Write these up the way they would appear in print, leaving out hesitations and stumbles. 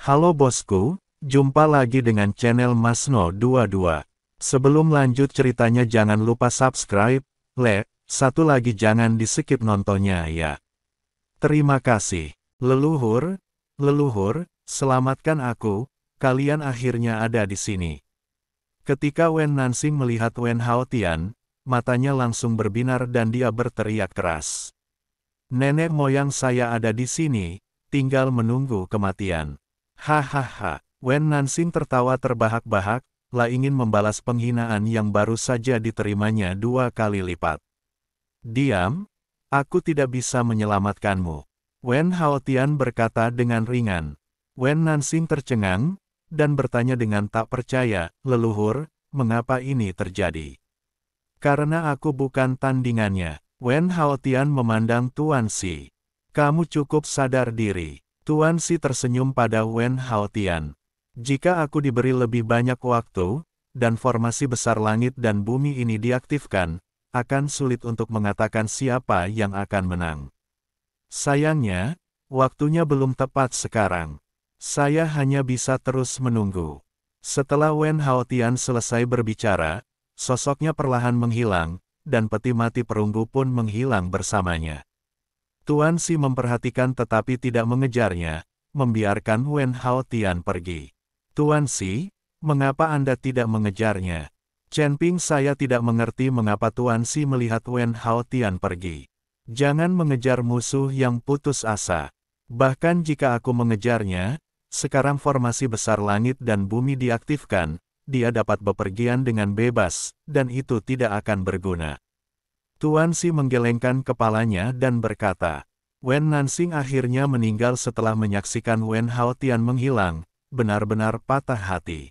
Halo bosku, jumpa lagi dengan channel Masno22. Sebelum lanjut ceritanya jangan lupa subscribe, like, satu lagi jangan di-skip nontonnya ya. Terima kasih. Leluhur, leluhur, selamatkan aku, kalian akhirnya ada di sini. Ketika Wen Nansing melihat Wen Haotian, matanya langsung berbinar dan dia berteriak keras. Nenek moyang saya ada di sini, tinggal menunggu kematian. Hahaha, Wen Nansing tertawa terbahak-bahak, lah ingin membalas penghinaan yang baru saja diterimanya 2 kali lipat. Diam, aku tidak bisa menyelamatkanmu. Wen Haotian berkata dengan ringan. Wen Nansing tercengang, dan bertanya dengan tak percaya, leluhur, mengapa ini terjadi? Karena aku bukan tandingannya. Wen Haotian memandang Tuan Si. Kamu cukup sadar diri. Tuan Si tersenyum pada Wen Haotian. Jika aku diberi lebih banyak waktu, dan formasi besar langit dan bumi ini diaktifkan, akan sulit untuk mengatakan siapa yang akan menang. Sayangnya, waktunya belum tepat sekarang. Saya hanya bisa terus menunggu. Setelah Wen Haotian selesai berbicara, sosoknya perlahan menghilang, dan peti mati perunggu pun menghilang bersamanya. Tuan Si memperhatikan tetapi tidak mengejarnya, membiarkan Wen Haotian pergi. Tuan Si, mengapa Anda tidak mengejarnya? Chen Ping saya tidak mengerti mengapa Tuan Si melihat Wen Haotian pergi. Jangan mengejar musuh yang putus asa. Bahkan jika aku mengejarnya, sekarang formasi besar langit dan bumi diaktifkan, dia dapat bepergian dengan bebas, dan itu tidak akan berguna. Tuan Si menggelengkan kepalanya dan berkata, Wen Nansing akhirnya meninggal setelah menyaksikan Wen Haotian menghilang, benar-benar patah hati.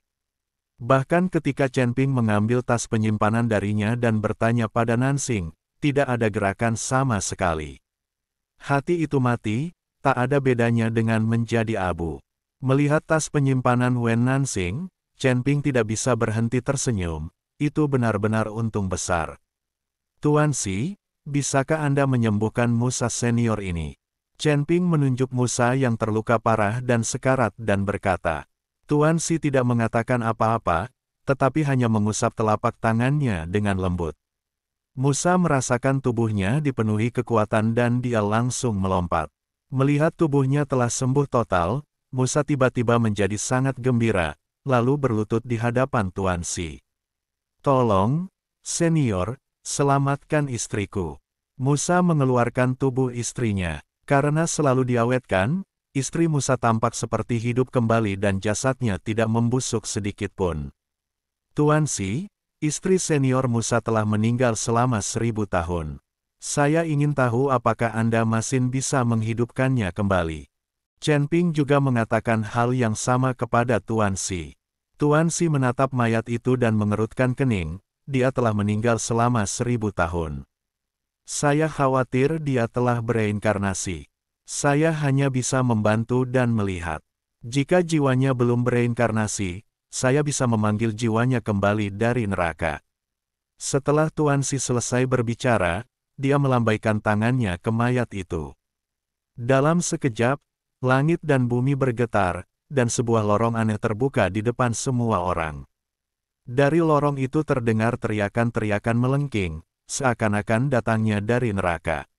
Bahkan ketika Chen Ping mengambil tas penyimpanan darinya dan bertanya pada Nansing, tidak ada gerakan sama sekali. Hati itu mati, tak ada bedanya dengan menjadi abu. Melihat tas penyimpanan Wen Nansing, Chen Ping tidak bisa berhenti tersenyum, itu benar-benar untung besar. Tuan Si, bisakah Anda menyembuhkan Musa senior ini? Chen Ping menunjuk Musa yang terluka parah dan sekarat dan berkata. Tuan Si tidak mengatakan apa-apa, tetapi hanya mengusap telapak tangannya dengan lembut. Musa merasakan tubuhnya dipenuhi kekuatan dan dia langsung melompat. Melihat tubuhnya telah sembuh total, Musa tiba-tiba menjadi sangat gembira, lalu berlutut di hadapan Tuan Si. Tolong, senior, selamatkan istriku. Musa mengeluarkan tubuh istrinya. Karena selalu diawetkan, istri Musa tampak seperti hidup kembali dan jasadnya tidak membusuk sedikit pun. Tuan Si, istri senior Musa telah meninggal selama 1000 tahun. Saya ingin tahu apakah Anda masih bisa menghidupkannya kembali. Chen Ping juga mengatakan hal yang sama kepada Tuan Si. Tuan Si menatap mayat itu dan mengerutkan kening, dia telah meninggal selama 1000 tahun. Saya khawatir dia telah bereinkarnasi. Saya hanya bisa membantu dan melihat. Jika jiwanya belum bereinkarnasi, saya bisa memanggil jiwanya kembali dari neraka. Setelah Tuan Si selesai berbicara, dia melambaikan tangannya ke mayat itu. Dalam sekejap, langit dan bumi bergetar, dan sebuah lorong aneh terbuka di depan semua orang. Dari lorong itu terdengar teriakan-teriakan melengking, seakan-akan datangnya dari neraka.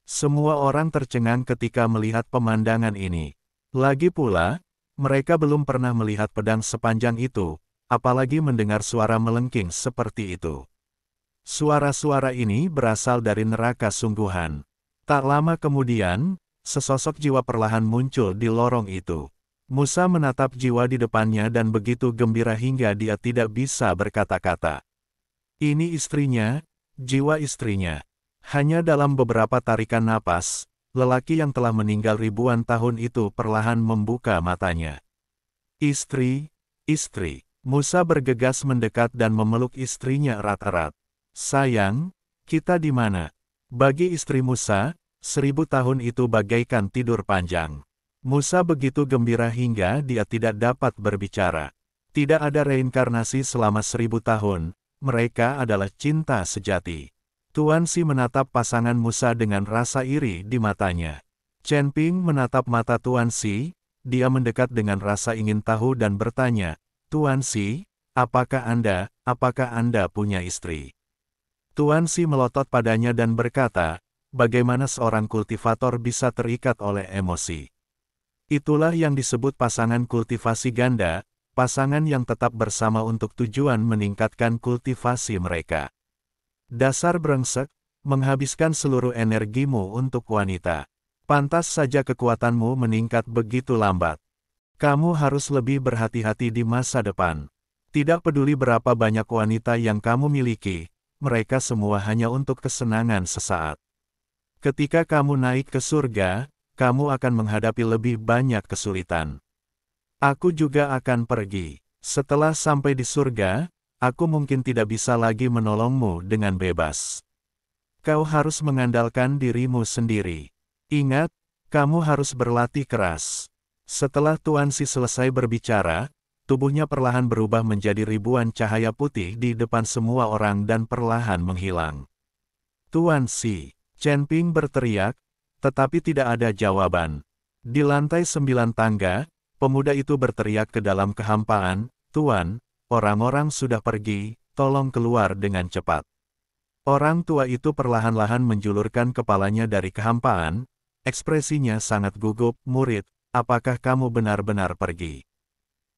Semua orang tercengang ketika melihat pemandangan ini. Lagi pula, mereka belum pernah melihat pedang sepanjang itu, apalagi mendengar suara melengking seperti itu. Suara-suara ini berasal dari neraka sungguhan. Tak lama kemudian, sesosok jiwa perlahan muncul di lorong itu. Musa menatap jiwa di depannya dan begitu gembira hingga dia tidak bisa berkata-kata. Ini istrinya, jiwa istrinya. Hanya dalam beberapa tarikan napas, lelaki yang telah meninggal ribuan tahun itu perlahan membuka matanya. Istri, istri. Musa bergegas mendekat dan memeluk istrinya erat-erat. Sayang, kita di mana? Bagi istri Musa, 1000 tahun itu bagaikan tidur panjang. Musa begitu gembira hingga dia tidak dapat berbicara. Tidak ada reinkarnasi selama 1000 tahun, mereka adalah cinta sejati. Tuan Si menatap pasangan Musa dengan rasa iri di matanya. Chen Ping menatap mata Tuan Si, dia mendekat dengan rasa ingin tahu dan bertanya, Tuan Si, apakah Anda punya istri? Tuan Si melotot padanya dan berkata, bagaimana seorang kultivator bisa terikat oleh emosi? Itulah yang disebut pasangan kultivasi ganda, pasangan yang tetap bersama untuk tujuan meningkatkan kultivasi mereka. Dasar brengsek, menghabiskan seluruh energimu untuk wanita. Pantas saja kekuatanmu meningkat begitu lambat. Kamu harus lebih berhati-hati di masa depan. Tidak peduli berapa banyak wanita yang kamu miliki, mereka semua hanya untuk kesenangan sesaat. Ketika kamu naik ke surga, kamu akan menghadapi lebih banyak kesulitan. Aku juga akan pergi. Setelah sampai di surga, aku mungkin tidak bisa lagi menolongmu dengan bebas. Kau harus mengandalkan dirimu sendiri. Ingat, kamu harus berlatih keras. Setelah Tuan Si selesai berbicara, tubuhnya perlahan berubah menjadi ribuan cahaya putih di depan semua orang dan perlahan menghilang. Tuan Si, Chen Ping berteriak, tetapi tidak ada jawaban. Di lantai 9 tangga, pemuda itu berteriak ke dalam kehampaan, Tuan, orang-orang sudah pergi, tolong keluar dengan cepat. Orang tua itu perlahan-lahan menjulurkan kepalanya dari kehampaan, ekspresinya sangat gugup, murid, apakah kamu benar-benar pergi?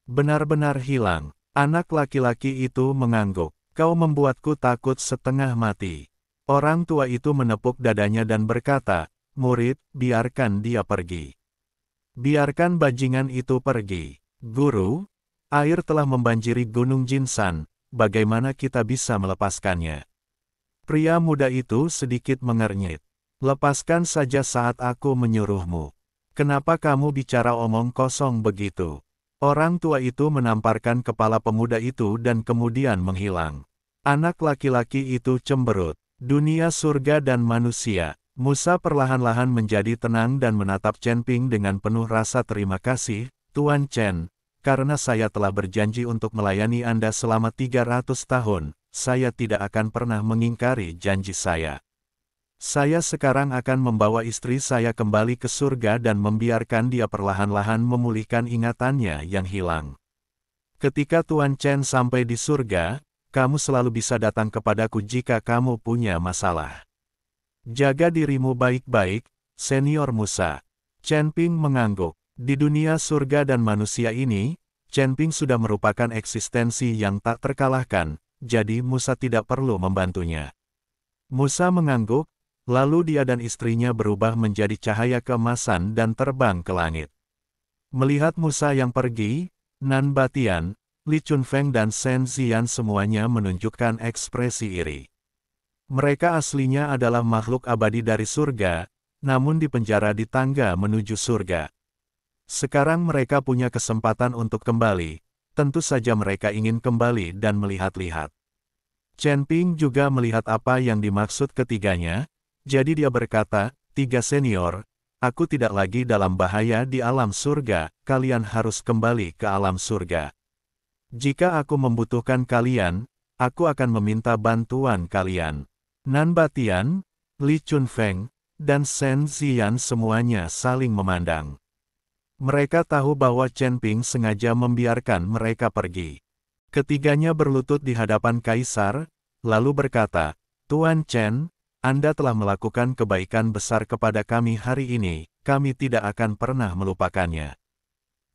Benar-benar hilang. Anak laki-laki itu mengangguk, kau membuatku takut setengah mati. Orang tua itu menepuk dadanya dan berkata, murid, biarkan dia pergi. Biarkan bajingan itu pergi. Guru, air telah membanjiri Gunung Jinsan, bagaimana kita bisa melepaskannya? Pria muda itu sedikit mengernyit. Lepaskan saja saat aku menyuruhmu. Kenapa kamu bicara omong kosong begitu? Orang tua itu menamparkan kepala pemuda itu dan kemudian menghilang. Anak laki-laki itu cemberut. Dunia surga dan manusia. Musa perlahan-lahan menjadi tenang dan menatap Chen Ping dengan penuh rasa terima kasih, Tuan Chen, karena saya telah berjanji untuk melayani Anda selama 300 tahun, saya tidak akan pernah mengingkari janji saya. Saya sekarang akan membawa istri saya kembali ke surga dan membiarkan dia perlahan-lahan memulihkan ingatannya yang hilang. Ketika Tuan Chen sampai di surga, kamu selalu bisa datang kepadaku jika kamu punya masalah. Jaga dirimu baik-baik, Senior Musa. Chen Ping mengangguk. Di dunia surga dan manusia ini, Chen Ping sudah merupakan eksistensi yang tak terkalahkan, jadi Musa tidak perlu membantunya. Musa mengangguk, lalu dia dan istrinya berubah menjadi cahaya keemasan dan terbang ke langit. Melihat Musa yang pergi, Nan Batian, Li Chunfeng dan Shen Ziyan semuanya menunjukkan ekspresi iri. Mereka aslinya adalah makhluk abadi dari surga, namun dipenjara di tangga menuju surga. Sekarang mereka punya kesempatan untuk kembali, tentu saja mereka ingin kembali dan melihat-lihat. Chen Ping juga melihat apa yang dimaksud ketiganya, jadi dia berkata, tiga senior, aku tidak lagi dalam bahaya di alam surga, kalian harus kembali ke alam surga. Jika aku membutuhkan kalian, aku akan meminta bantuan kalian. Nan Batian, Li Chunfeng, dan Shen Ziyan semuanya saling memandang. Mereka tahu bahwa Chen Ping sengaja membiarkan mereka pergi. Ketiganya berlutut di hadapan Kaisar, lalu berkata, Tuan Chen, Anda telah melakukan kebaikan besar kepada kami hari ini, kami tidak akan pernah melupakannya.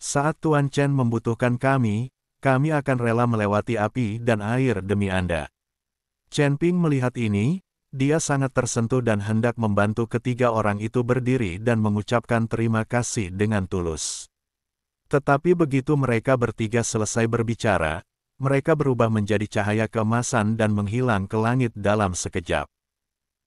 Saat Tuan Chen membutuhkan kami akan rela melewati api dan air demi Anda. Chen Ping melihat ini, dia sangat tersentuh dan hendak membantu ketiga orang itu berdiri dan mengucapkan terima kasih dengan tulus. Tetapi begitu mereka bertiga selesai berbicara, mereka berubah menjadi cahaya keemasan dan menghilang ke langit dalam sekejap.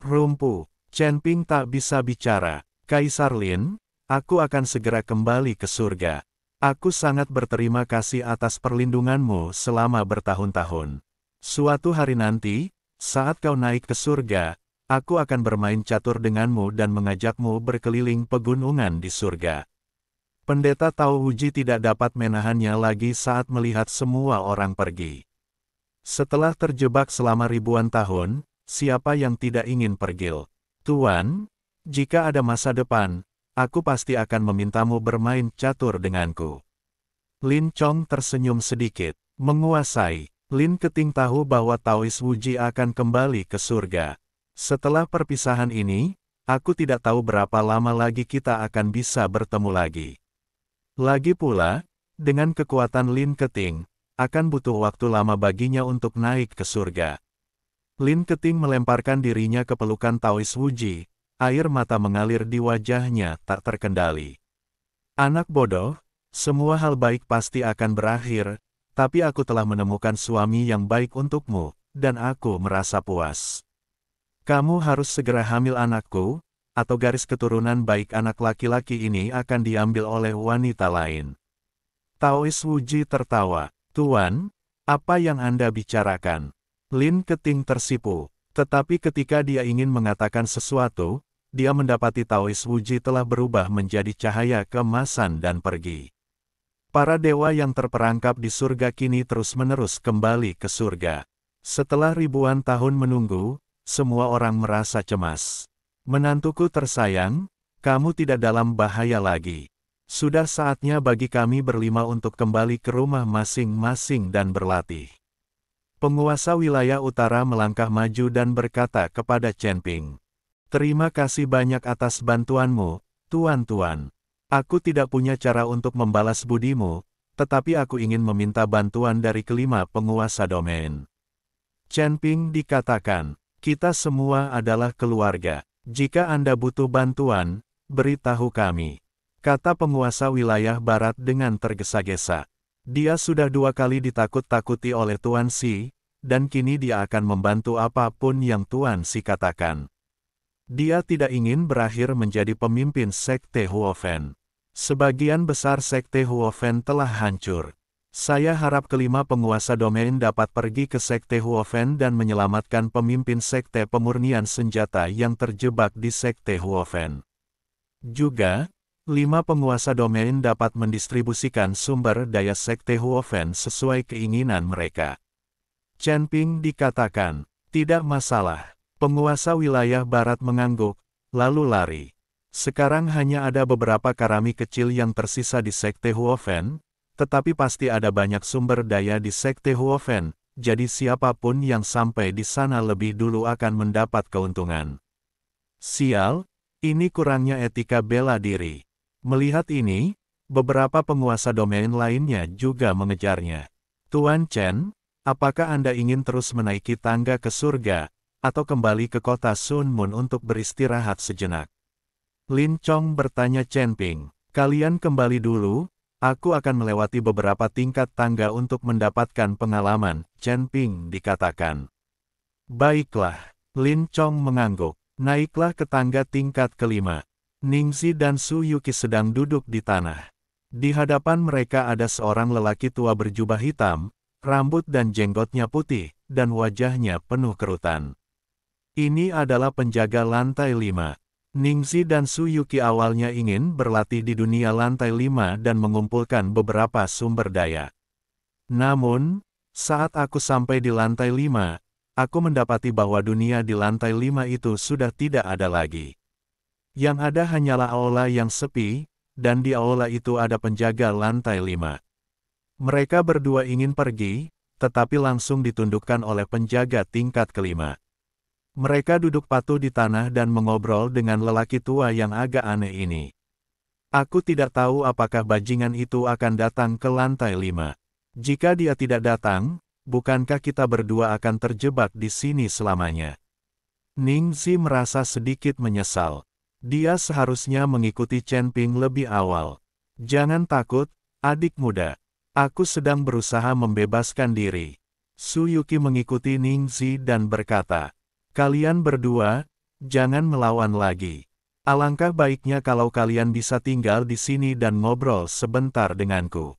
Rumpuh, Chen Ping tak bisa bicara. Kaisar Lin, aku akan segera kembali ke surga. Aku sangat berterima kasih atas perlindunganmu selama bertahun-tahun. Suatu hari nanti, saat kau naik ke surga, aku akan bermain catur denganmu dan mengajakmu berkeliling pegunungan di surga. Pendeta Tao Uji tidak dapat menahannya lagi saat melihat semua orang pergi. Setelah terjebak selama ribuan tahun, siapa yang tidak ingin pergi? Tuan, jika ada masa depan, aku pasti akan memintamu bermain catur denganku. Lin Chong tersenyum sedikit. Menguasai. Lin Keting tahu bahwa Taois Wuji akan kembali ke surga. Setelah perpisahan ini, aku tidak tahu berapa lama lagi kita akan bisa bertemu lagi. Lagi pula, dengan kekuatan Lin Keting, akan butuh waktu lama baginya untuk naik ke surga. Lin Keting melemparkan dirinya ke pelukan Taois Wuji, air mata mengalir di wajahnya tak terkendali. Anak bodoh, semua hal baik pasti akan berakhir, tapi aku telah menemukan suami yang baik untukmu, dan aku merasa puas. Kamu harus segera hamil anakku, atau garis keturunan baik anak laki-laki ini akan diambil oleh wanita lain. Taois Wuji tertawa. Tuan, apa yang Anda bicarakan? Lin Keting tersipu, tetapi ketika dia ingin mengatakan sesuatu, dia mendapati Taois Wuji telah berubah menjadi cahaya keemasan dan pergi. Para dewa yang terperangkap di surga kini terus-menerus kembali ke surga. Setelah ribuan tahun menunggu, semua orang merasa cemas. Menantuku tersayang, kamu tidak dalam bahaya lagi. Sudah saatnya bagi kami berlima untuk kembali ke rumah masing-masing dan berlatih. Penguasa wilayah utara melangkah maju dan berkata kepada Chen Ping. Terima kasih banyak atas bantuanmu, tuan-tuan. Aku tidak punya cara untuk membalas budimu, tetapi aku ingin meminta bantuan dari kelima penguasa domain. Chen Ping dikatakan, kita semua adalah keluarga. Jika Anda butuh bantuan, beritahu kami. Kata penguasa wilayah barat dengan tergesa-gesa. Dia sudah 2 kali ditakut-takuti oleh Tuan Si, dan kini dia akan membantu apapun yang Tuan Si katakan. Dia tidak ingin berakhir menjadi pemimpin sekte Huofen. Sebagian besar sekte Huofen telah hancur. Saya harap kelima penguasa domain dapat pergi ke sekte Huofen dan menyelamatkan pemimpin sekte pemurnian senjata yang terjebak di sekte Huofen. Juga, 5 penguasa domain dapat mendistribusikan sumber daya sekte Huofen sesuai keinginan mereka. Chen Ping dikatakan, tidak masalah. Penguasa wilayah barat mengangguk, lalu lari. Sekarang hanya ada beberapa karami kecil yang tersisa di sekte Huofen, tetapi pasti ada banyak sumber daya di sekte Huofen, jadi siapapun yang sampai di sana lebih dulu akan mendapat keuntungan. Sial, ini kurangnya etika bela diri. Melihat ini, beberapa penguasa domain lainnya juga mengejarnya. Tuan Chen, apakah Anda ingin terus menaiki tangga ke surga, atau kembali ke kota Sun Mun untuk beristirahat sejenak? Lin Chong bertanya Chen Ping, kalian kembali dulu, aku akan melewati beberapa tingkat tangga untuk mendapatkan pengalaman, Chen Ping dikatakan. Baiklah, Lin Chong mengangguk, naiklah ke tangga tingkat kelima. Ningxi dan Su Yuki sedang duduk di tanah. Di hadapan mereka ada seorang lelaki tua berjubah hitam, rambut dan jenggotnya putih, dan wajahnya penuh kerutan. Ini adalah penjaga lantai 5. Ningxi dan Su Yuki awalnya ingin berlatih di dunia lantai 5 dan mengumpulkan beberapa sumber daya. Namun, saat aku sampai di lantai 5, aku mendapati bahwa dunia di lantai 5 itu sudah tidak ada lagi. Yang ada hanyalah aula yang sepi, dan di aula itu ada penjaga lantai 5. Mereka berdua ingin pergi, tetapi langsung ditundukkan oleh penjaga tingkat kelima. Mereka duduk patuh di tanah dan mengobrol dengan lelaki tua yang agak aneh ini. Aku tidak tahu apakah bajingan itu akan datang ke lantai 5. Jika dia tidak datang, bukankah kita berdua akan terjebak di sini selamanya? Ningxi merasa sedikit menyesal. Dia seharusnya mengikuti Chen Ping lebih awal. Jangan takut, adik muda. Aku sedang berusaha membebaskan diri. Su Yuki mengikuti Ningxi dan berkata, kalian berdua, jangan melawan lagi. Alangkah baiknya kalau kalian bisa tinggal di sini dan ngobrol sebentar denganku.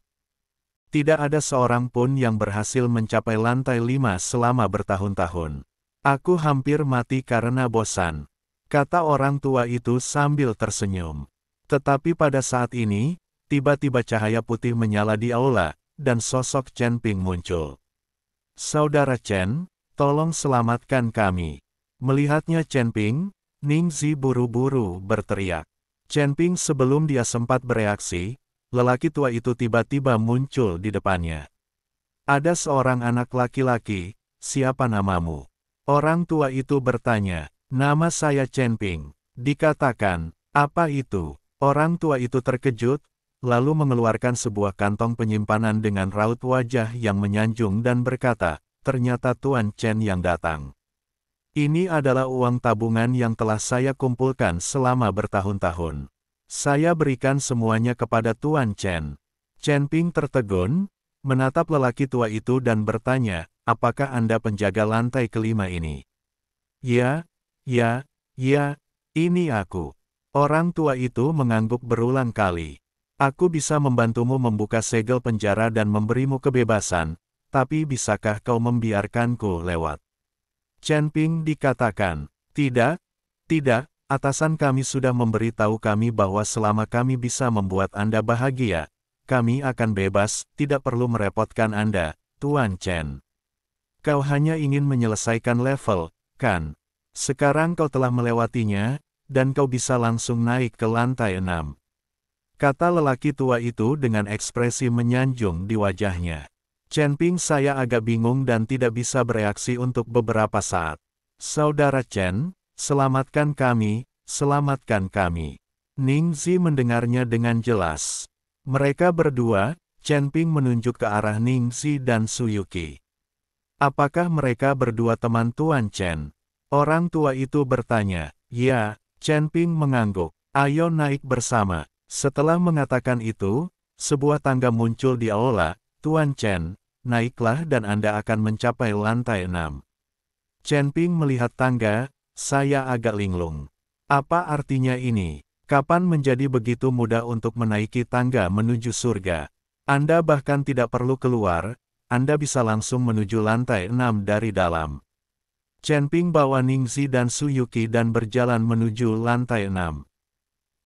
Tidak ada seorang pun yang berhasil mencapai lantai 5 selama bertahun-tahun. Aku hampir mati karena bosan, kata orang tua itu sambil tersenyum. Tetapi pada saat ini, tiba-tiba cahaya putih menyala di aula, dan sosok Chen Ping muncul. Saudara Chen, tolong selamatkan kami. Melihatnya Chen Ping, Ningxi buru-buru berteriak. Chen Ping sebelum dia sempat bereaksi, lelaki tua itu tiba-tiba muncul di depannya. Ada seorang anak laki-laki, siapa namamu? Orang tua itu bertanya, nama saya Chen Ping. Dikatakan, apa itu? Orang tua itu terkejut, lalu mengeluarkan sebuah kantong penyimpanan dengan raut wajah yang menyanjung dan berkata, ternyata Tuan Chen yang datang. Ini adalah uang tabungan yang telah saya kumpulkan selama bertahun-tahun. Saya berikan semuanya kepada Tuan Chen. Chen Ping tertegun, menatap lelaki tua itu dan bertanya, apakah Anda penjaga lantai kelima ini? Ya, ini aku. Orang tua itu mengangguk berulang kali. Aku bisa membantumu membuka segel penjara dan memberimu kebebasan, tapi bisakah kau membiarkanku lewat? Chen Ping dikatakan, tidak, atasan kami sudah memberitahu kami bahwa selama kami bisa membuat Anda bahagia, kami akan bebas, tidak perlu merepotkan Anda, Tuan Chen. Kau hanya ingin menyelesaikan level, kan? Sekarang kau telah melewatinya, dan kau bisa langsung naik ke lantai 6. Kata lelaki tua itu dengan ekspresi menyanjung di wajahnya. Chen Ping saya agak bingung dan tidak bisa bereaksi untuk beberapa saat. Saudara Chen, selamatkan kami, selamatkan kami. Ning Zi mendengarnya dengan jelas. Mereka berdua, Chen Ping menunjuk ke arah Ning Zi dan Su Yuqi. Apakah mereka berdua teman Tuan Chen? Orang tua itu bertanya. Ya, Chen Ping mengangguk. Ayo naik bersama. Setelah mengatakan itu, sebuah tangga muncul di aula. Tuan Chen, naiklah dan Anda akan mencapai lantai 6. Chen Ping melihat tangga, saya agak linglung. Apa artinya ini? Kapan menjadi begitu mudah untuk menaiki tangga menuju surga? Anda bahkan tidak perlu keluar, Anda bisa langsung menuju lantai 6 dari dalam. Chen Ping bawa Ning Zi dan Su Yuqi dan berjalan menuju lantai 6.